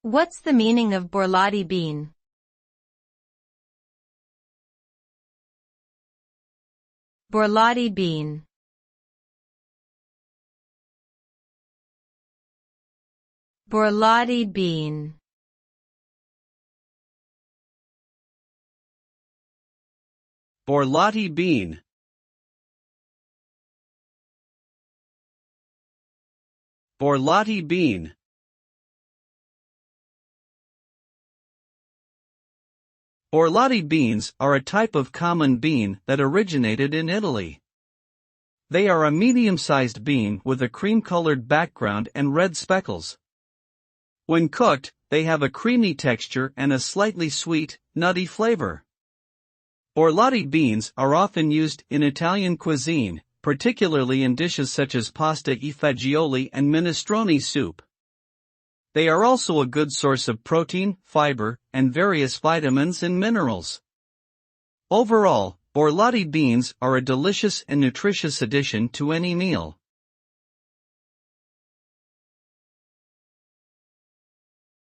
What's the meaning of borlotti bean? Borlotti bean. Borlotti bean. Borlotti bean. Borlotti bean. Borlotti beans are a type of common bean that originated in Italy. They are a medium-sized bean with a cream-colored background and red speckles. When cooked, they have a creamy texture and a slightly sweet, nutty flavor. Borlotti beans are often used in Italian cuisine, particularly in dishes such as pasta e fagioli and minestrone soup. They are also a good source of protein, fiber, and various vitamins and minerals. Overall, borlotti beans are a delicious and nutritious addition to any meal.